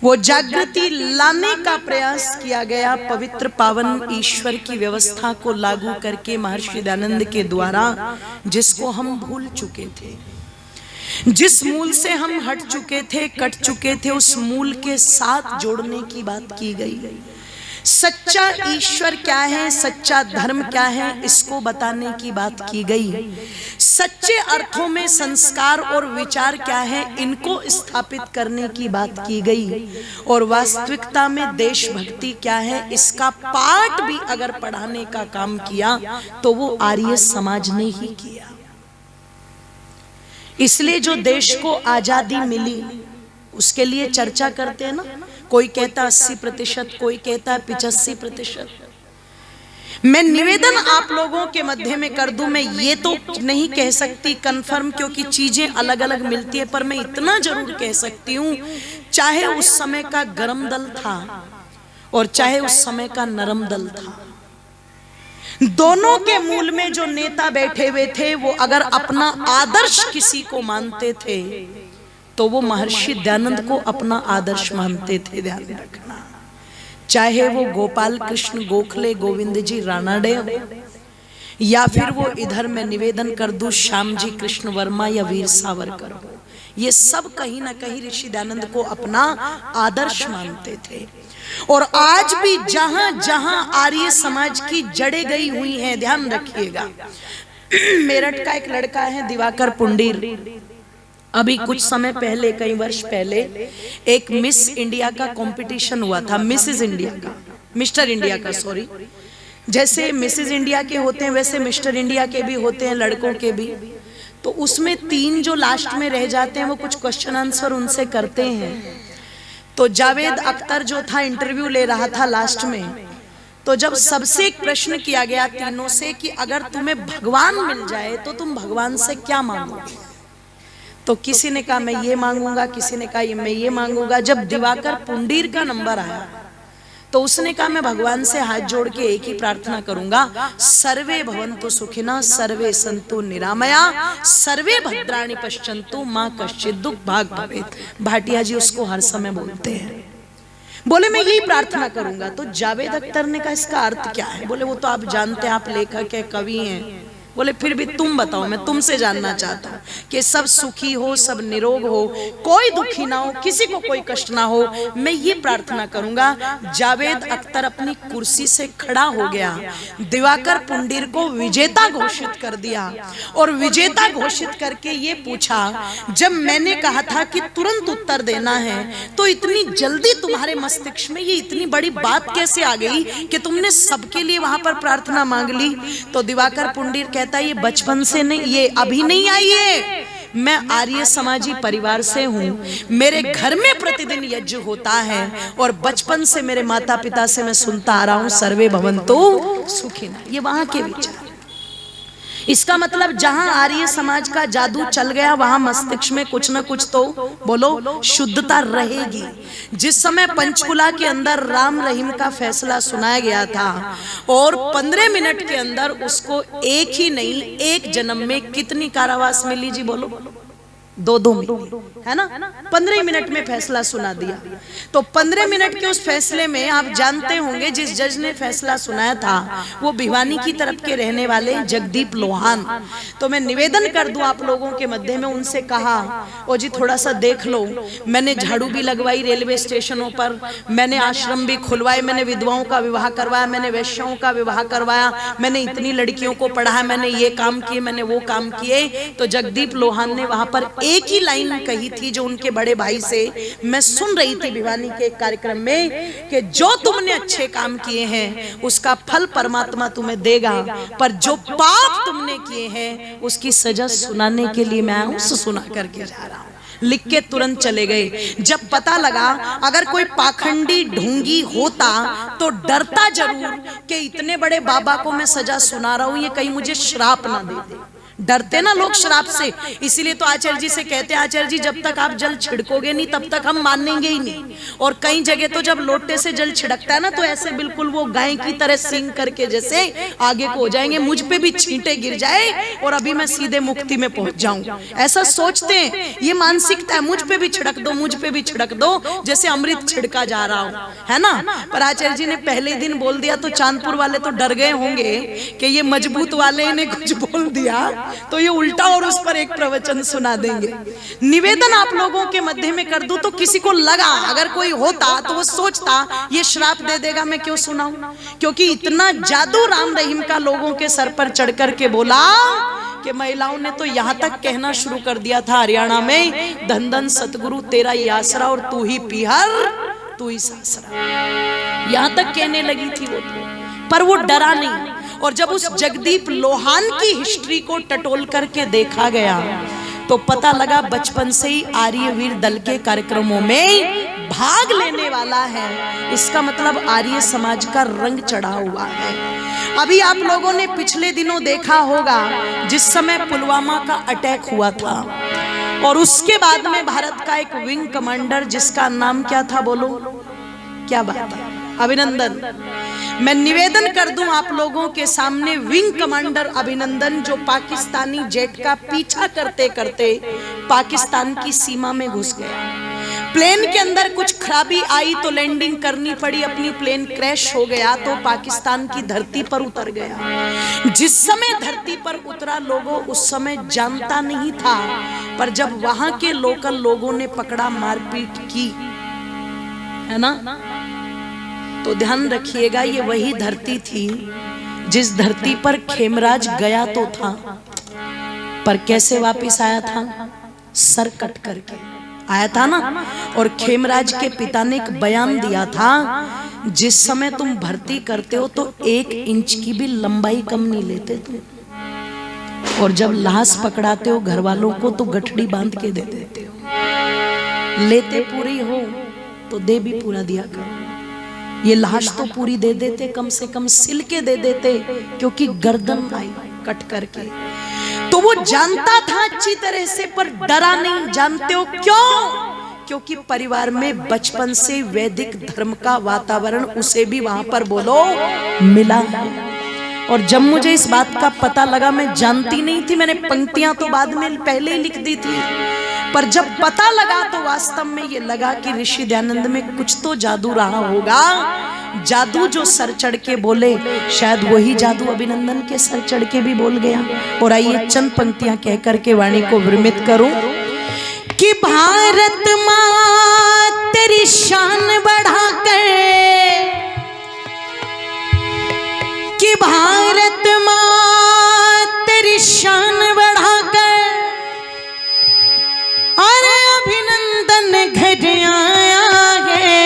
वो जागृति लाने का प्रयास किया गया पवित्र पावन ईश्वर की व्यवस्था को लागू करके महर्षि दयानंद के द्वारा, जिसको हम भूल चुके थे, जिस मूल से हम हट चुके थे, कट चुके थे, उस मूल के साथ जोड़ने की बात की गई। सच्चा ईश्वर क्या है, सच्चा धर्म क्या है, इसको बताने की बात की गई। सच्चे अर्थों में संस्कार और विचार क्या है, इनको स्थापित करने की बात की गई। और वास्तविकता में देशभक्ति क्या है, इसका पाठ भी अगर पढ़ाने का काम किया तो वो आर्य समाज ने ही किया। इसलिए जो देश को आजादी मिली उसके लिए चर्चा करते हैं ना, कोई कहता 80%, कोई कहता 85%। मैं निवेदन आप लोगों के मध्य में कर दूं, मैं ये तो नहीं कह सकती कंफर्म, क्योंकि चीजें अलग अलग मिलती है, पर मैं इतना जरूर कह सकती हूं, चाहे उस समय का गरम दल था और चाहे उस समय का नरम दल था, दोनों के मूल में जो नेता बैठे हुए थे वो अगर अपना आदर्श किसी को मानते थे तो वो महर्षि दयानंद को अपना आदर्श मानते थे। ध्यान रखना, चाहे वो गोपाल कृष्ण गोखले गोविंद जी रानाडे हो, या फिर वो इधर मैं निवेदन कर दूं श्याम जी कृष्ण वर्मा या वीर सावरकर हो, ये सब कहीं ना कहीं ऋषि दयानंद को अपना आदर्श मानते थे। और आज भी जहां जहां आर्य समाज की जड़ें गई हुई हैं, ध्यान रखिएगा, मेरठ का एक लड़का है दिवाकर पुंडीर, अभी कुछ समय पहले, कई वर्ष पहले एक मिस इंडिया का कंपटीशन हुआ था, मिसेस इंडिया का, मिस्टर इंडिया का सॉरी, जैसे मिसेस इंडिया के होते हैं वैसे मिस्टर इंडिया के भी होते हैं, लड़कों के भी। तो उसमें 3 जो लास्ट में रह जाते हैं वो कुछ क्वेश्चन आंसर उनसे करते हैं। तो जावेद अख्तर जो था इंटरव्यू ले रहा था लास्ट में, तो जब सबसे एक प्रश्न किया गया तीनों से कि अगर तुम्हें भगवान मिल जाए तो तुम भगवान से क्या मांगोगे, तो किसी ने कहा मैं ये मांगूंगा, किसी ने कहा मैं ये मांगूंगा। जब दिवाकर पुंडीर का नंबर आया तो उसने कहा मैं भगवान से हाथ जोड़ के एक ही प्रार्थना करूंगा, सर्वे भवन्तु सुखिनः सर्वे सन्तु निरामया सर्वे भद्राणि पश्यन्तु मां कश्चित् दुख भाग भवेत्। भाटिया जी उसको हर समय बोलते हैं, बोले मैं यही प्रार्थना करूंगा। तो जावेद अख्तर ने कहा इसका अर्थ क्या है, बोले वो तो आप जानते हैं, आप लेखक है, कवि हैं। बोले फिर भी तुम बताओ, मैं तुमसे जानना चाहता हूँ कि सब सुखी हो, सब निरोग हो, कोई दुखी ना हो, किसी को कोई कष्ट ना हो, मैं ये प्रार्थना करूंगा। जावेद अख्तर अपनी कुर्सी से खड़ा हो गया, दिवाकर पुंडीर को विजेता घोषित कर दिया और विजेता घोषित करके ये पूछा, जब मैंने कहा था कि तुरंत उत्तर देना है तो इतनी जल्दी तुम्हारे मस्तिष्क में ये इतनी बड़ी बात कैसे आ गई कि तुमने सबके लिए वहां पर प्रार्थना मांग ली। तो दिवाकर पुंडीर कहता ये बचपन से नहीं, ये अभी नहीं आई है, मैं आर्य समाजी परिवार से हूँ, मेरे घर में प्रतिदिन यज्ञ होता है और बचपन से मेरे माता पिता से मैं सुनता आ रहा हूँ सर्वे भवन्तु सुखिनः। ये वहां के विचार। इसका मतलब जहां आर्य समाज का जादू चल गया वहां मस्तिष्क में कुछ न कुछ तो बोलो शुद्धता रहेगी। जिस समय पंचकुला के अंदर राम रहीम का फैसला सुनाया गया था और 15 मिनट के अंदर उसको एक ही नहीं, एक जन्म में कितनी कारावास मिली जी, बोलो 2 मिली, है ना। 15 मिनट में फैसला सुना दिया। तो 15 मिनट के उस फैसले में आप जानते होंगे जिस जज ने फैसला सुनाया था वो भिवानी की तरफ के रहने वाले जगदीप लोहान। तो मैं निवेदन कर दूं आप लोगों के मध्य में, उनसे कहा ओ जी थोड़ा सा देख लो, मैंने झाड़ू भी लगवाई रेलवे स्टेशनों पर, मैंने आश्रम भी खुलवाए, मैंने विधवाओं का विवाह करवाया, मैंने वैश्याओं का विवाह करवाया, मैंने इतनी लड़कियों को पढ़ाया, मैंने ये काम किए, मैंने वो काम किए। तो जगदीप लोहान ने वहां पर एक ही लाइन कही थी जो उनके बड़े भाई से मैं सुन रही थी भिवानी के एक कार्यक्रम में, कि जो तुमने अच्छे काम किए हैं उसका फल परमात्मा तुम्हें देगा, पर जो पाप तुमने किए हैं उसकी सजा सुनाने के लिए मैं आऊं, सुना करके जा रहा हूं। लिख के तुरंत चले गए। जब पता लगा अगर कोई पाखंडी ढोंगी होता तो डरता जरूर कि इतने बड़े बाबा को मैं सजा सुना रहा हूं, ये कहीं मुझे श्राप ना दे दे। डरते ना लोग श्राप से, इसीलिए तो आचार्य जी से कहते हैं, आचार्य जी जब तक आप जल छिड़कोगे नहीं तब तक हम मानेंगे ही नहीं। और कई जगह तो जब लोटे से जल छिड़कता है ना तो ऐसे बिल्कुल वो गाय की तरह सींग करके जैसे आगे को हो जाएंगे, मुझ पे भी छींटे गिर जाए और अभी मैं सीधे मुक्ति में पहुंच जाऊं, ऐसा सोचते हैं। ये मानसिकता है, मुझ पे भी छिड़क दो, मुझ पे भी छिड़क दो, जैसे अमृत छिड़का जा रहा हो, है ना। पर आचार्य जी ने पहले दिन बोल दिया तो चांदपुर वाले तो डर गए होंगे कि ये मजबूत वाले ने कुछ बोल दिया तो ये उल्टा और उस पर एक प्रवचन सुना देंगे। निवेदन आप लोगों के मध्य में कर दूं तो किसी को लगा, अगर कोई होता तो वो सोचता ये श्राप दे देगा, मैं क्यों सुनाऊं, क्योंकि इतना जादू राम रहीम का लोगों के सर पर चढ़ करके बोला कि महिलाओं ने तो यहाँ तक कहना शुरू कर दिया था हरियाणा में, धन धन सतगुरु तेरा ही आसरा और तू ही पीहर तू ही सासरा, यहाँ तक कहने लगी थी वो तो। पर वो डरा नहीं। और जब उस जगदीप लोहान की हिस्ट्री को टटोल करके देखा गया तो पता लगा बचपन से ही आर्यवीर दल के कार्यक्रमों में भाग लेने वाला है, इसका मतलब आर्य समाज का रंग चढ़ा हुआ है। अभी आप लोगों ने पिछले दिनों देखा होगा जिस समय पुलवामा का अटैक हुआ था और उसके बाद में भारत का एक विंग कमांडर जिसका नाम क्या था, बोलो क्या बात है, अभिनंदन। मैं निवेदन कर दूं आप लोगों के सामने, विंग कमांडर अभिनंदन जो पाकिस्तानी जेट का पीछा करते करते पाकिस्तान की सीमा में घुस गया। प्लेन के अंदर कुछ खराबी आई तो लैंडिंग करनी पड़ी, अपनी प्लेन क्रैश हो गया तो पाकिस्तान की धरती पर उतर गया। जिस समय धरती पर उतरा लोगों उस समय जानता नहीं था, पर जब वहां के लोकल लोगों ने पकड़ा, मारपीट की, है ना, तो ध्यान रखिएगा ये वही धरती थी जिस धरती पर खेमराज गया तो था, पर कैसे वापस आया था, सर कट करके आया था ना। और खेमराज के पिता ने एक बयान दिया था, जिस समय तुम भर्ती करते हो तो 1 इंच की भी लंबाई कम नहीं लेते थे, और जब लाश पकड़ाते हो घर वालों को तो गठड़ी बांध के दे देते हो, लेते पूरी हो तो दे भी पूरा दिया करो। ये लाश तो पूरी दे देते, कम से कम सिल के दे देते, क्योंकि गर्दन आई कट करके। तो वो जानता था अच्छी तरह से, पर डरा नहीं। जानते हो क्यों? क्योंकि परिवार में बचपन से वैदिक धर्म का वातावरण उसे भी वहां पर बोलो मिला है। और जब मुझे इस बात का पता लगा, मैं जानती नहीं थी, मैंने पंक्तियां तो बाद में पहले ही लिख दी थी, पर जब पता लगा तो वास्तव में ये लगा कि ऋषि दयानंद में कुछ तो जादू रहा होगा। जादू जो सर चढ़ के बोले, शायद वही जादू अभिनंदन के सर चढ़ के भी बोल गया। और आइए चंद पंक्तियां कह करके वाणी को विरमित करूं कि भारत मां तेरी शान बढ़ाकर, कि भारत मां तेरी शान बढ़ाकर अरे अभिनंदन घर आया है।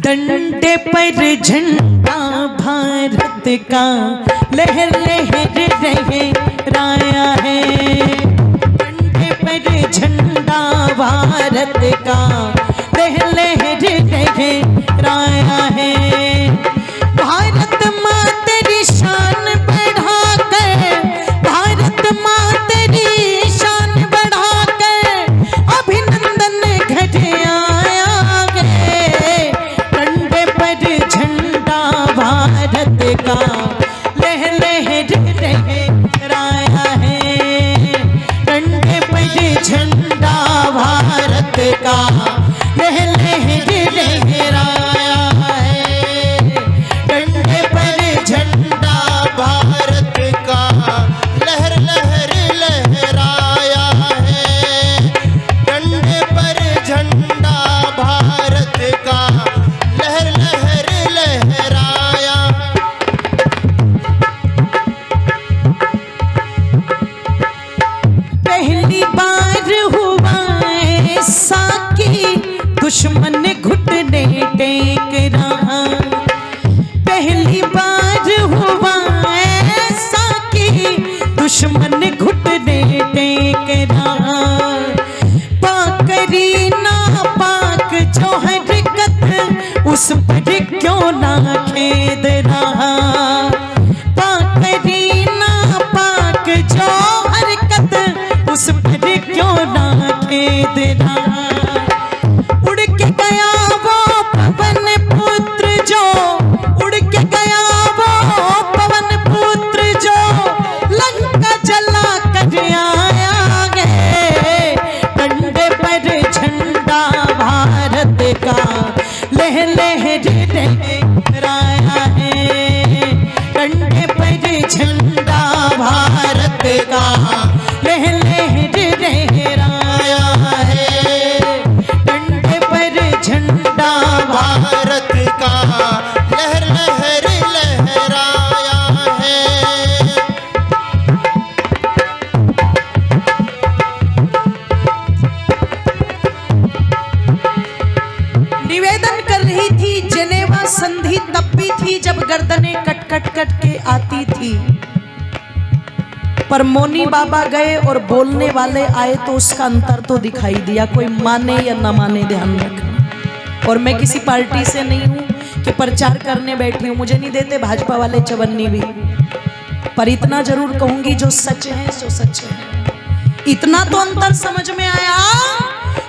डंडे पर झंडा भारत का लहर लहर रहे राया है। डंडे पर झंडा भारत का लहर लहर रहे राया है। भारत माँ तेरी शान बढ़ाकर, भारत माँ तेरी शान बढ़ाकर अभिनंदन घर आया है। डंडे पर झंडा भारत का लहर लहर रहे राया है। डंडे पर झंडा भारत का लहर लहर रहे राया है। डंडे पर झंडा भारत का लहर लहर लहराया है। डंडे पर झंडा भारत का लहर लहर लहराया। पहली बार हुआ ऐसा कि दुश्मन घुटने टेक रहा। पहली बार हुआ ऐसा कि दुश्मन घुटने टेक रहा। पाकरी ना पाक जो हरकत उस पर क्यों ना खेद रहा। भेद रहा। उड़ के गया वो पवन पुत्र जो, उड़ के गया वो पवन पुत्र जो लंका जला कर आया है। डंडे पर झंडा भारत का लह लहराया है। डंडे पर झंडा भारत का लह लहराया है। डंडे पर झंडा भारत का लहर लहर लहराया है। निवेदन कर रही थी। जेनेवा संधि तब भी थी जब गर्दनें कट कट कट के आती थी, पर मौनी बाबा गए और बोलने वाले आए तो उसका अंतर तो दिखाई दिया। कोई माने या न माने, ध्यान रखना। और मैं किसी पार्टी से नहीं हूं कि प्रचार करने बैठी हूं, मुझे नहीं देते भाजपा वाले चवन्नी भी, पर इतना जरूर कहूंगी जो सच है सो सच है। इतना तो अंतर समझ में आया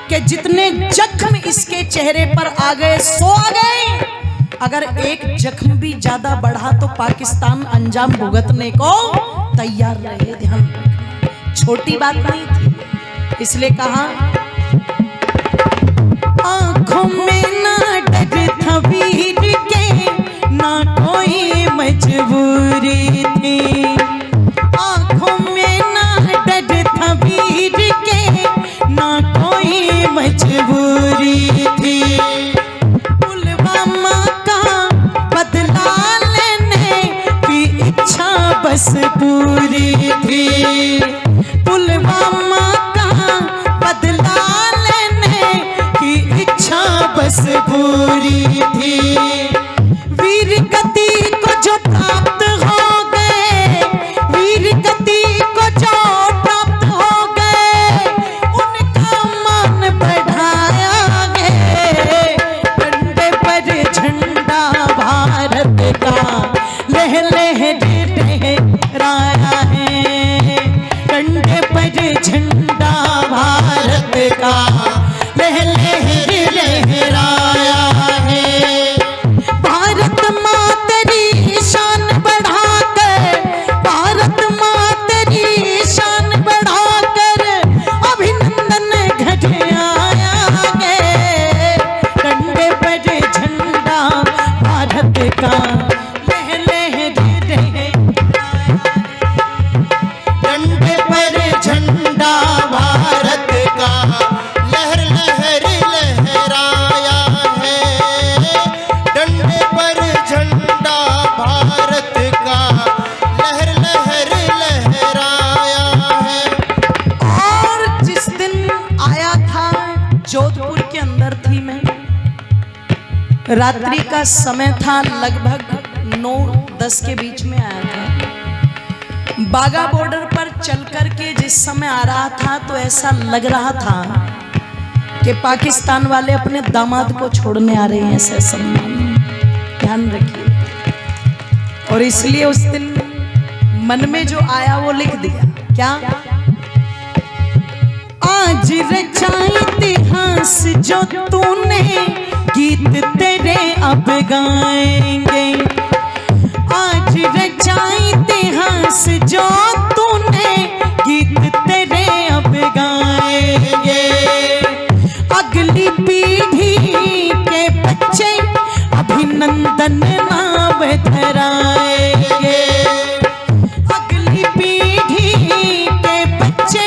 कि जितने जख्म इसके चेहरे पर आ गए सो आ गए। अगर एक जख्म भी ज्यादा बढ़ा तो पाकिस्तान अंजाम भुगतने को तैयार रहे। ध्यान रखना, छोटी बात नहीं थी। इसलिए कहा आंखों में ना डर था वीर के, ना कोई मजबूरी थी। आंखों में ना डर था वीर के, ना कोई मजबूरी थी। पुलवामा का बदला लेने की इच्छा बस पूरी थी। पुलवामा का बदला लेने की इच्छा बस पूरी थी। वीर गति को जो प्राप्त हो गए, वीर गति को जो प्राप्त हो गए, उनका मान बढ़ाया है। डंडे पर झंडा भारत का लह लहराया है। डंडे पर झंडा भारत का लह लहराया है। भारत माँ तेरी शान बढ़ाकर, भारत माँ तेरी शान बढ़ाकर अभिनंदन घट आया है। डंडे पर झंडा भारत का लह लहराया। डंडे पर झंडा भारत का लहर लहर लहराया है। डंडे पर झंडा भारत का लहर लहर लहराया है। और जिस दिन आया था, जोधपुर के अंदर थी मैं, रात्रि का समय था, लगभग 9-10 के बीच में आया था। बागा बॉर्डर पर चल कर के जिस समय आ रहा था तो ऐसा लग रहा था कि पाकिस्तान वाले अपने दामाद को छोड़ने आ रहे हैं, ऐसा सम्मान। ध्यान रखिए। और इसलिए उस दिन मन में जो आया वो लिख दिया। क्या? आज रचा इतिहास जो तूने, गीत तेरे अब गाएंगे। आज रचा इतिहास जो तूने, गीत तेरे अब गाएंगे। अगली पीढ़ी के बच्चे अभिनंदन नाम धराएंगे। अगली पीढ़ी के बच्चे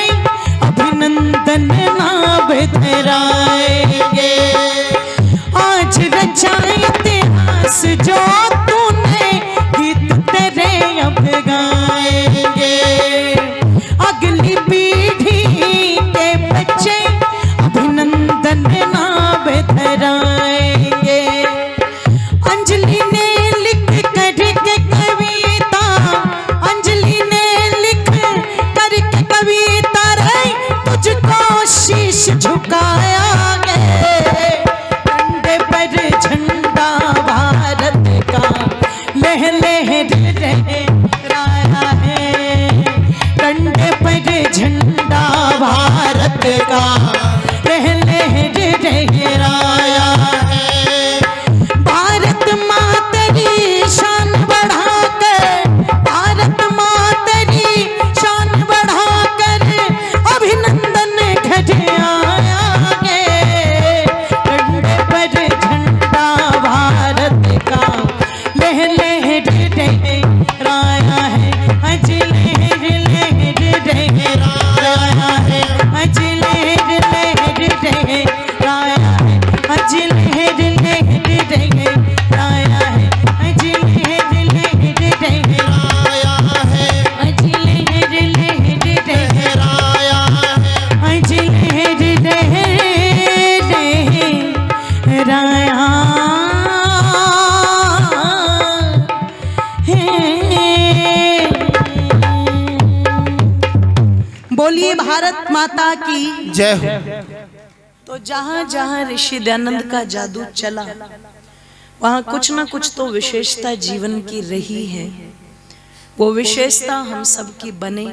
अभिनंदन नाम धराएंगे। आज रचा इतिहास जो तूने, गीत तेरे अब गाएंगे। अगली पीढ़ी के बच्चे अभिनंदन नाम धराएंगे। अंजलि ने लिख करके कविता, अंजलि ने लिख करके कविता रे तुझको शीश झुकाया है। डंडे पर झंडा भारत का लह लहराया है। डंडे पर झंडा भारत का का लहराया है। भारत माँ तेरी शान बढ़ाकर, भारत माँ तेरी शान बढ़ाकर अभिनंदन घटे आया है। डंडे पर झंडा भारत का लहराया है, आज लहराया है, आज लहराया है, आज लहराया है, आज लहराया है, लहराया बोलिए भारत माता की जय हो। तो जहाँ जहाँ ऋषि दयानंद का जादू चला, वहाँ कुछ ना कुछ तो विशेषता जीवन की रही है। वो विशेषता हम सबकी बने।